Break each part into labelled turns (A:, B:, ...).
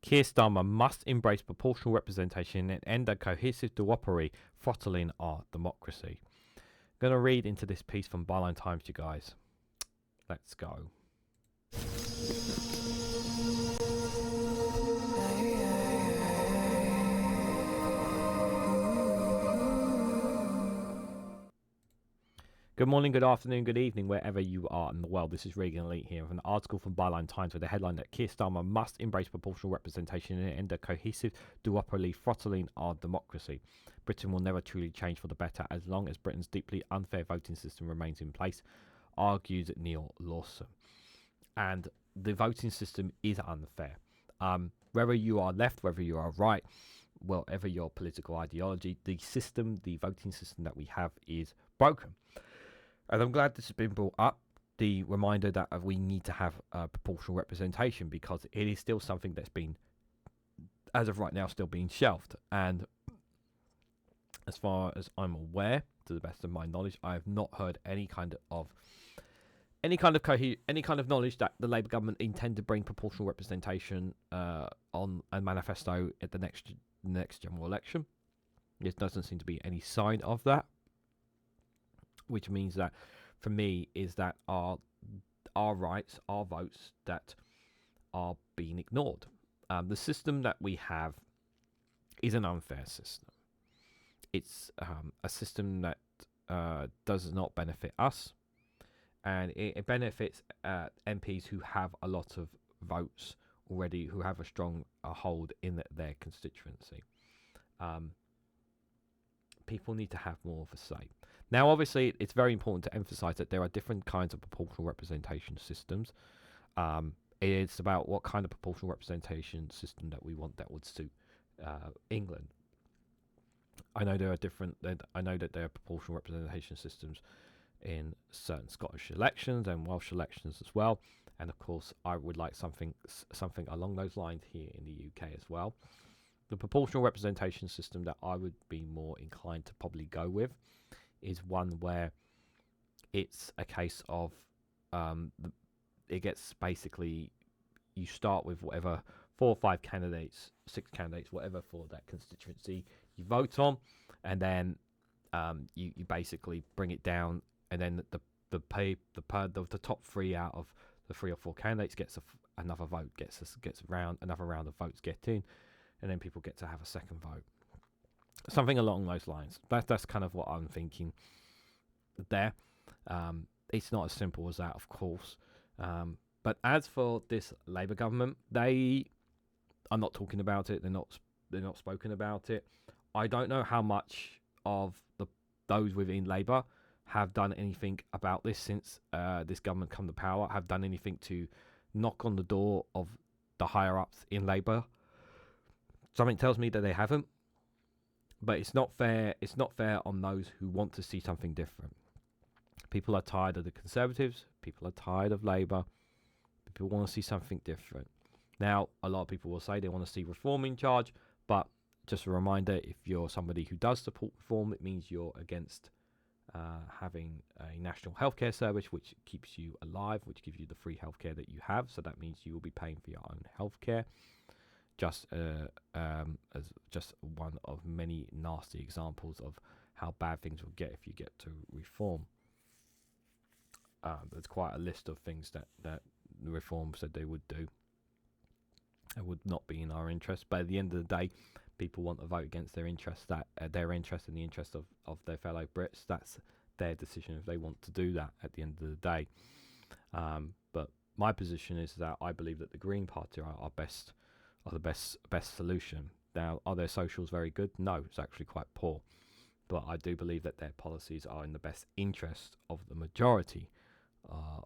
A: Keir Starmer must embrace proportional representation and end a cohesive duopoly throttling our democracy. I'm going to read into this piece from Byline Times, you guys. Let's go. Good morning, good afternoon, good evening, wherever you are in the world. This is Reganelite here with an article from Byline Times with the headline that Keir Starmer must embrace proportional representation and end a cohesive duopoly throttling our democracy. Britain will never truly change for the better as long as Britain's deeply unfair voting system remains in place, argued Neal Lawson. And the voting system is unfair. Whether you are left, whether you are right, whatever your political ideology, the voting system that we have is broken. And I'm glad this has been brought up, the reminder that we need to have proportional representation, because it is still something that's been, as of right now, still being shelved. And as far as I'm aware, to the best of my knowledge, I have not heard any kind of knowledge that the Labour government intend to bring proportional representation on a manifesto at the next general election. There doesn't seem to be any sign of that. Which means that, for me, is that our rights, our votes, that are being ignored. The system that we have is an unfair system. It's a system that does not benefit us, and it benefits MPs who have a lot of votes already, who have a strong hold in their constituency. People need to have more of a say. Now, obviously, it's very important to emphasise that there are different kinds of proportional representation systems. It's about what kind of proportional representation system that we want that would suit England. I know there are different. I know that there are proportional representation systems in certain Scottish elections and Welsh elections as well. And of course, I would like something along those lines here in the UK as well. The proportional representation system that I would be more inclined to probably go with is one where it's a case of it gets basically, you start with whatever 4 or 5 candidates, 6 candidates, whatever for that constituency you vote on, and then you basically bring it down, and then the top 3 out of the 3 or 4 candidates gets another vote, gets another round of votes get in, and then people get to have a second vote. Something along those lines. That's kind of what I'm thinking there. It's not as simple as that, of course. But as for this Labour government, they are not talking about it. They're not spoken about it. I don't know how much of those within Labour have done anything about this since this government come to power, have done anything to knock on the door of the higher ups in Labour. Something tells me that they haven't. But it's not fair. It's not fair on those who want to see something different. People are tired of the Conservatives. People are tired of Labour. People want to see something different. Now, a lot of people will say they want to see reform in charge, but just a reminder, if you're somebody who does support reform, it means you're against having a national healthcare service which keeps you alive, which gives you the free healthcare that you have. So that means you will be paying for your own healthcare. Just as just one of many nasty examples of how bad things will get if you get to reform. There's quite a list of things that the reform said they would do. It would not be in our interest, but at the end of the day, people want to vote against their interests, their interest and the interest of their fellow Brits. That's their decision if they want to do that at the end of the day. But my position is that I believe that the Green Party are the best solution. Now, are their socials very good? No, it's actually quite poor. But I do believe that their policies are in the best interest of the majority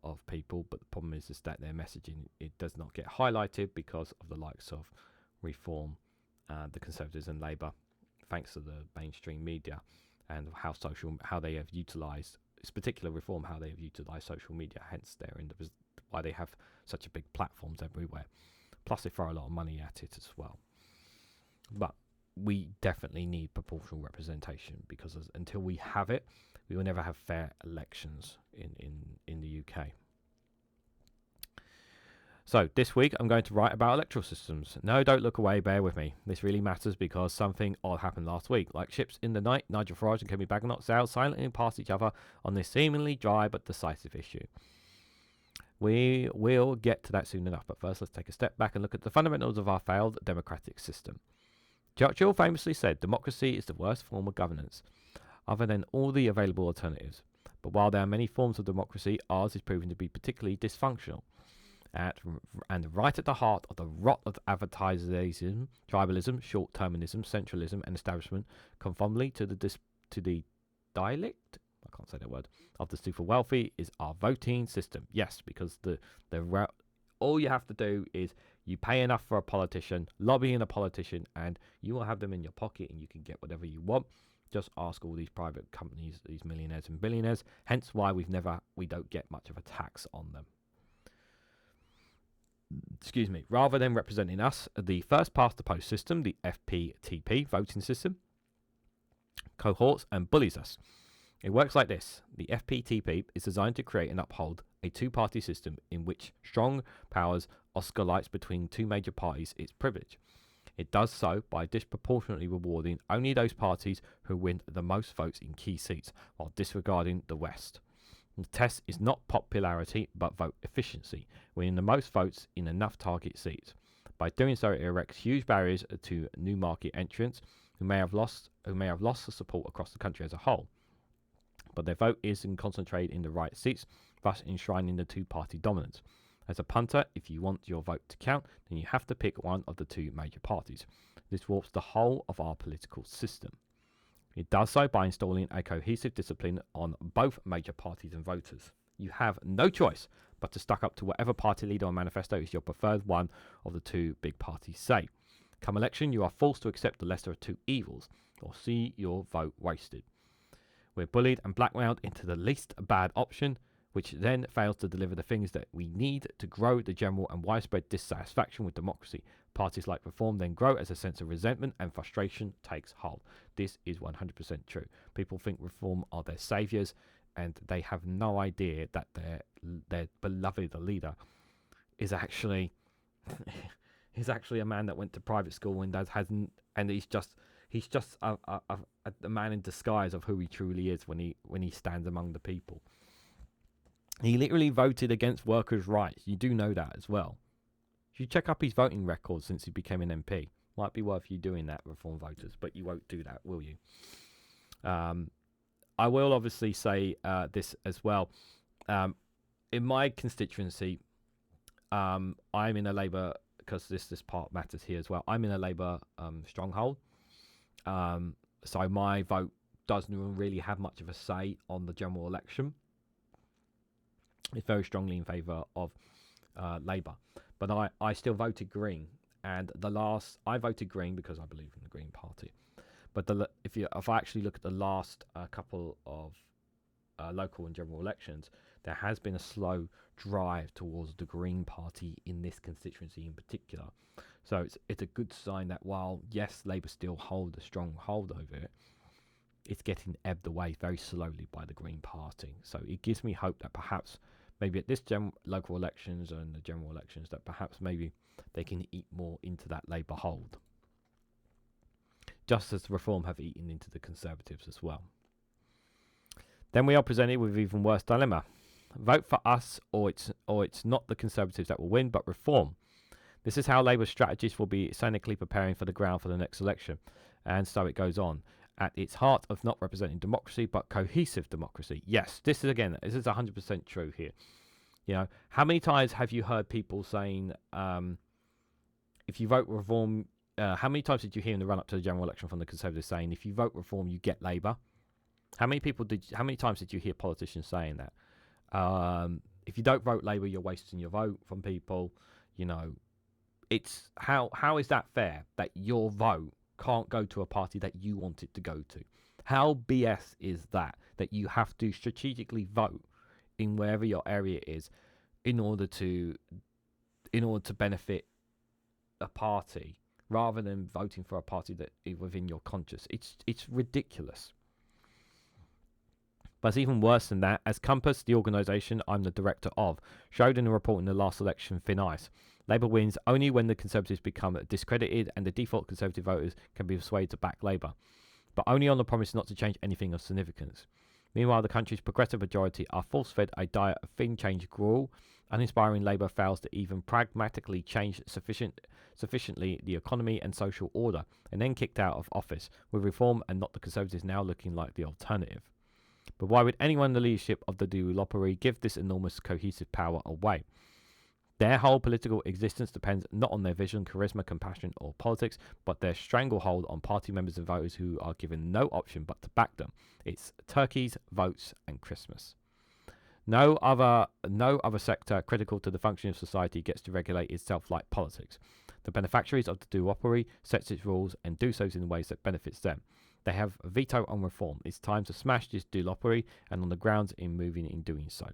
A: of people. But the problem is that their messaging, it does not get highlighted because of the likes of Reform, the Conservatives and Labour, thanks to the mainstream media and how they have utilised this particular Reform, how they have utilised social media. Hence, why they have such a big platforms everywhere. Plus, they throw a lot of money at it as well. But we definitely need proportional representation, because until we have it, we will never have fair elections in the UK. So this week I'm going to write about electoral systems. No, don't look away, bear with me. This really matters because something odd happened last week. Like ships in the night, Nigel Farage and Kemi Badenoch sailed silently past each other on this seemingly dry but decisive issue. We will get to that soon enough, but first let's take a step back and look at the fundamentals of our failed democratic system. Churchill famously said democracy is the worst form of governance, other than all the available alternatives. But while there are many forms of democracy, ours is proven to be particularly dysfunctional. And right at the heart of the rot of adversarialism, tribalism, short-termism, centralism, and establishment, conformity to the dialect, I can't say that word, of the super wealthy is our voting system. Yes, because all you have to do is you pay enough for a politician, lobbying a politician, and you will have them in your pocket, and you can get whatever you want. Just ask all these private companies, these millionaires and billionaires. Hence why we don't get much of a tax on them. Excuse me, rather than representing us, the first past the post system, the FPtP voting system, cohorts and bullies us. It works like this. The FPtP is designed to create and uphold a two-party system in which strong powers oscillates between two major parties its privilege. It does so by disproportionately rewarding only those parties who win the most votes in key seats, while disregarding the rest. The test is not popularity, but vote efficiency, winning the most votes in enough target seats. By doing so, it erects huge barriers to new market entrants who may have lost the support across the country as a whole. But their vote isn't concentrated in the right seats, thus enshrining the two-party dominance. As a punter, if you want your vote to count, then you have to pick one of the two major parties. This warps the whole of our political system. It does so by installing a cohesive discipline on both major parties and voters. You have no choice but to stuck up to whatever party leader or manifesto is your preferred one of the two big parties say. Come election, you are forced to accept the lesser of two evils, or see your vote wasted. We're bullied and blackmailed into the least bad option, which then fails to deliver the things that we need to grow the general and widespread dissatisfaction with democracy. Parties like Reform then grow as a sense of resentment and frustration takes hold. This is 100% true. People think Reform are their saviours, and they have no idea that their beloved leader is actually a man that went to private school and he's just a man in disguise of who he truly is when he stands among the people. He literally voted against workers' rights. You do know that as well. If you check up his voting records since he became an MP, might be worth you doing that, Reform voters, but you won't do that, will you? I will obviously say this as well. In my constituency, I'm in a Labour, because this part matters here as well. I'm in a Labour stronghold. So my vote doesn't really have much of a say on the general election. It's very strongly in favour of Labour, but I still voted Green, and I voted Green because I believe in the Green Party. But if I actually look at the last couple of local and general elections, there has been a slow drive towards the Green Party in this constituency in particular. So it's a good sign that while yes, Labour still hold a strong hold over it, it's getting ebbed away very slowly by the Green Party. So it gives me hope that perhaps maybe at this local elections and the general elections that perhaps maybe they can eat more into that Labour hold. Just as Reform have eaten into the Conservatives as well. Then we are presented with even worse dilemma. Vote for us or it's not the Conservatives that will win, but Reform. This is how Labour's strategists will be cynically preparing for the ground for the next election. And so it goes on. At its heart of not representing democracy, but cohesive democracy. Yes, this is 100% true here. You know, how many times have you heard people saying, if you vote Reform, how many times did you hear in the run-up to the general election from the Conservatives saying, if you vote Reform, you get Labour? How many times did you hear politicians saying that? If you don't vote Labour, you're wasting your vote from people. You know, it's how is that fair that your vote can't go to a party that you want it to go to? How BS is that you have to strategically vote in wherever your area is in order to benefit a party rather than voting for a party that is within your conscience? It's ridiculous. But it's even worse than that, as Compass, the organisation I'm the director of, showed in a report in the last election, Thin Ice. Labour wins only when the Conservatives become discredited and the default Conservative voters can be persuaded to back Labour, but only on the promise not to change anything of significance. Meanwhile, the country's progressive majority are force-fed a diet of thin change gruel. Uninspiring Labour fails to even pragmatically change sufficiently the economy and social order, and then kicked out of office, with Reform and not the Conservatives now looking like the alternative. But why would anyone in the leadership of the duopoly give this enormous cohesive power away? Their whole political existence depends not on their vision, charisma, compassion, or politics, but their stranglehold on party members and voters who are given no option but to back them. It's turkeys, votes, and Christmas. No other sector critical to the functioning of society gets to regulate itself like politics. The beneficiaries of the duopoly sets its rules and do so in ways that benefits them. They have a veto on reform. It's time to smash this duopoly, and on the grounds in moving in doing so.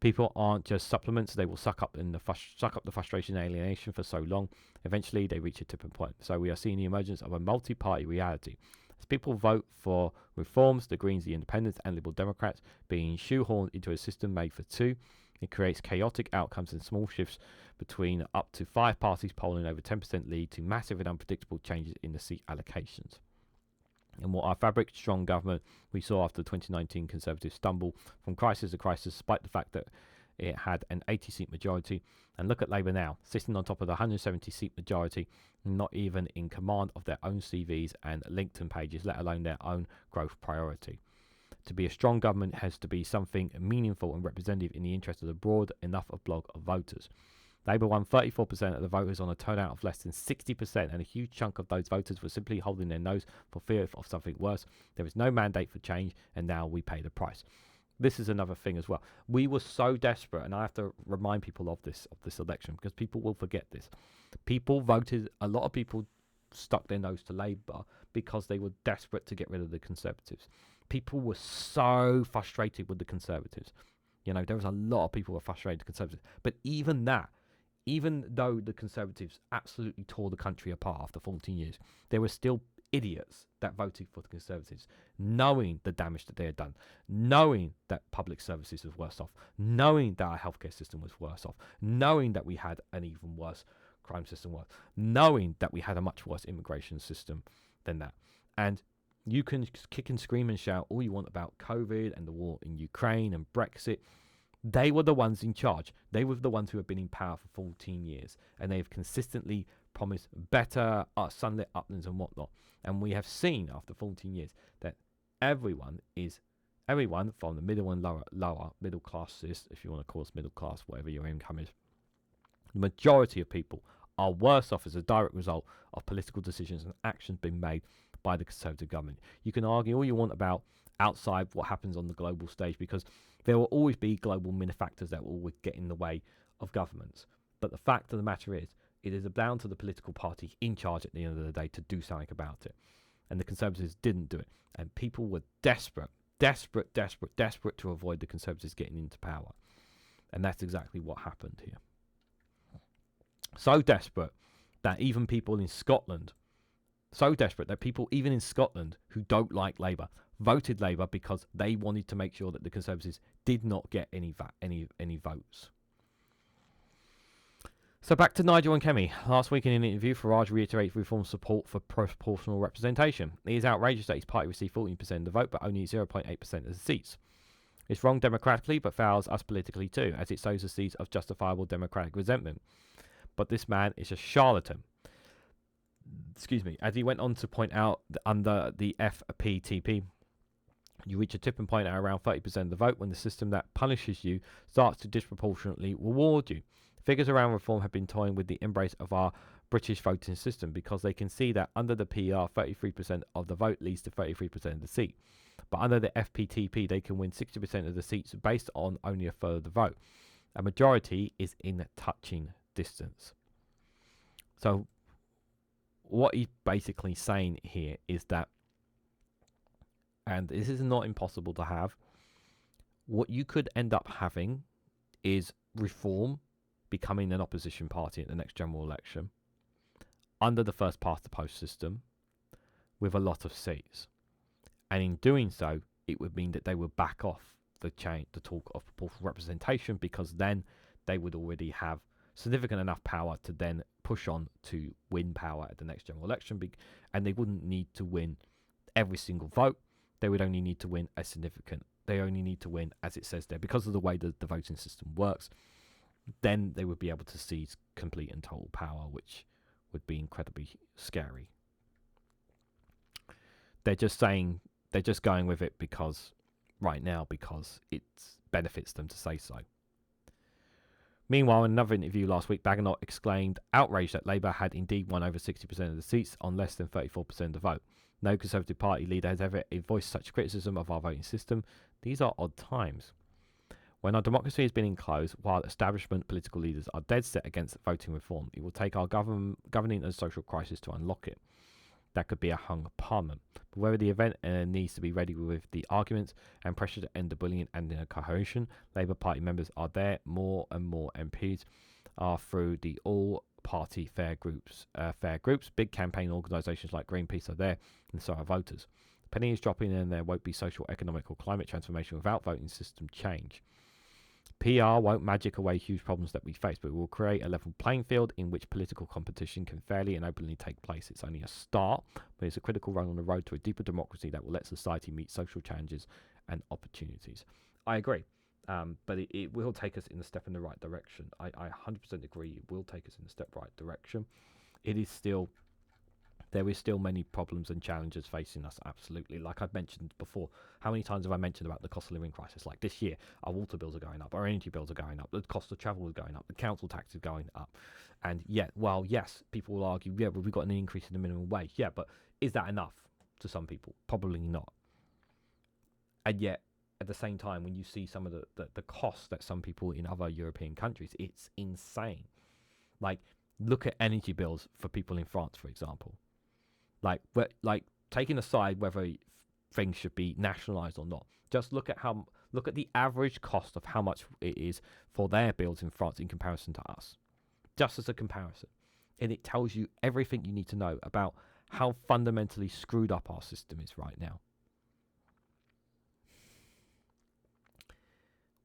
A: People aren't just supplements. They will suck up the frustration and alienation for so long. Eventually, they reach a tipping point. So we are seeing the emergence of a multi-party reality. As people vote for reforms, the Greens, the Independents, and Liberal Democrats being shoehorned into a system made for two, it creates chaotic outcomes and small shifts between up to 5 parties polling over 10% lead to massive and unpredictable changes in the seat allocations. And what our fabric strong government we saw after the 2019 Conservative stumble from crisis to crisis, despite the fact that it had an 80-seat majority. And look at Labour now, sitting on top of the 170-seat majority, not even in command of their own CVs and LinkedIn pages, let alone their own growth priority. To be a strong government has to be something meaningful and representative in the interest of the broad enough of bloc of voters. Labour won 34% of the voters on a turnout of less than 60%, and a huge chunk of those voters were simply holding their nose for fear of something worse. There is no mandate for change, and now we pay the price. This is another thing as well. We were so desperate, and I have to remind people of this election, because people will forget this. People voted, a lot of people stuck their nose to Labour because they were desperate to get rid of the Conservatives. People were so frustrated with the Conservatives. You know, there was a lot of people who were frustrated with the Conservatives. But even though the Conservatives absolutely tore the country apart after 14 years, there were still idiots that voted for the Conservatives, knowing the damage that they had done, knowing that public services was worse off, knowing that our healthcare system was worse off, knowing that we had an even worse crime system, knowing that we had a much worse immigration system than that. And you can kick and scream and shout all you want about COVID and the war in Ukraine and Brexit. They were the ones in charge. They were the ones who have been in power for 14 years, and they've consistently promised better sunlit uplands and whatnot. And we have seen after 14 years that everyone from the middle and lower middle classes, if you want to call us middle class, whatever your income is, the majority of people are worse off as a direct result of political decisions and actions being made by the Conservative government. You can argue all you want about outside what happens on the global stage, because there will always be global factors that will always get in the way of governments. But the fact of the matter is, it is down to the political party in charge at the end of the day to do something about it. And the Conservatives didn't do it. And people were desperate to avoid the Conservatives getting into power. And that's exactly what happened here. So desperate that even people in Scotland, who don't like Labour, voted Labour because they wanted to make sure that the Conservatives did not get any votes. So back to Nigel and Kemi. Last week in an interview, Farage reiterated Reform's support for proportional representation. It is outrageous that his party received 14% of the vote, but only 0.8% of the seats. It's wrong democratically, but fails us politically too, as it sows the seeds of justifiable democratic resentment. But this man is a charlatan. As he went on to point out that under the FPtP, you reach a tipping point at around 30% of the vote when the system that punishes you starts to disproportionately reward you. Figures around reform have been toying with the embrace of our British voting system because they can see that under the PR, 33% of the vote leads to 33% of the seat. But under the FPtP, they can win 60% of the seats based on only a third of the vote. A majority is in touching distance. So what he's basically saying here is that, and this is not impossible to have, what you could end up having is Reform becoming an opposition party at the next general election under the first past the post system with a lot of seats. And in doing so, it would mean that they would back off the talk of proportional representation, because then they would already have significant enough power to then push on to win power at the next general election, and they wouldn't need to win every single vote. They would only need to win they only need to win, as it says there, because of the way that the voting system works. Then they would be able to seize complete and total power, which would be incredibly scary. They're just going with it because it benefits them to say so. Meanwhile, in another interview last week, Badenoch exclaimed, outraged that Labour had indeed won over 60% of the seats on less than 34% of the vote. No Conservative Party leader has ever voiced such criticism of our voting system. These are odd times. When our democracy has been enclosed, while establishment political leaders are dead set against voting reform, it will take our governing and social crisis to unlock it. That could be a hung parliament. But whether the event needs to be ready with the arguments and pressure to end the bullying and the coercion, Labour Party members are there. More and more MPs are through the all-party fair groups. Big campaign organisations like Greenpeace are there, and so are voters. The penny is dropping, and there won't be social, economic, or climate transformation without voting system change. PR won't magic away huge problems that we face, but it will create a level playing field in which political competition can fairly and openly take place. It's only a start, but it's a critical run on the road to a deeper democracy that will let society meet social challenges and opportunities. I agree, but it will take us in a step in the right direction. I 100% agree it will take us in a step right direction. There is still many problems and challenges facing us, absolutely. Like I've mentioned before, how many times have I mentioned about the cost of living crisis? Like this year, our water bills are going up, our energy bills are going up, the cost of travel is going up, the council tax is going up. And yet, well, yes, people will argue, yeah, but we've got an increase in the minimum wage. Yeah, but is that enough to some people? Probably not. And yet, at the same time, when you see some of the costs that some people in other European countries, it's insane. Like, look at energy bills for people in France, for example. Like taking aside whether things should be nationalised or not, just look at the average cost of how much it is for their bills in France in comparison to us, just as a comparison, and it tells you everything you need to know about how fundamentally screwed up our system is right now.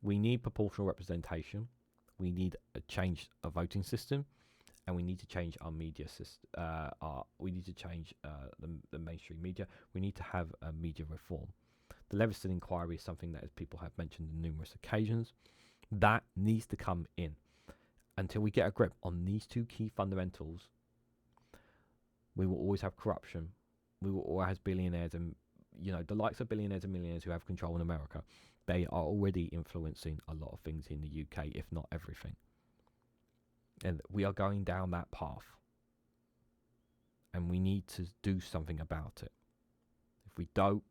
A: We need proportional representation. We need a change of voting system. And we need to change our media system. We need to change the mainstream media. We need to have a media reform. The Leviston inquiry is something that, as people have mentioned on numerous occasions, that needs to come in. Until we get a grip on these two key fundamentals, we will always have corruption. We will always have billionaires, and the likes of billionaires and millionaires who have control in America. They are already influencing a lot of things in the UK, if not everything. And we are going down that path. And we need to do something about it. If we don't,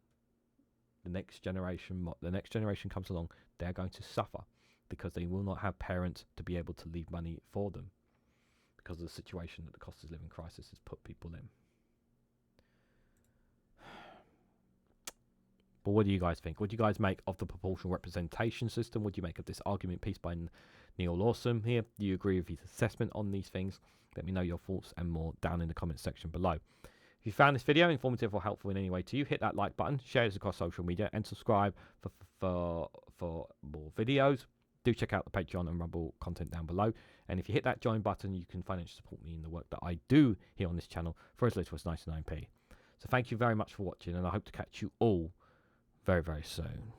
A: the next generation comes along, they're going to suffer because they will not have parents to be able to leave money for them because of the situation that the cost of living crisis has put people in. But what do you guys think? What do you guys make of the proportional representation system? What do you make of this argument piece by Neal Lawson here? Do you agree with his assessment on these things? Let me know your thoughts and more down in the comments section below. If you found this video informative or helpful in any way to you, hit that like button, share this across social media, and subscribe for more videos. Do check out the Patreon and Rumble content down below. And if you hit that join button, you can financially support me in the work that I do here on this channel for as little as 99p. So thank you very much for watching, and I hope to catch you all very, very soon.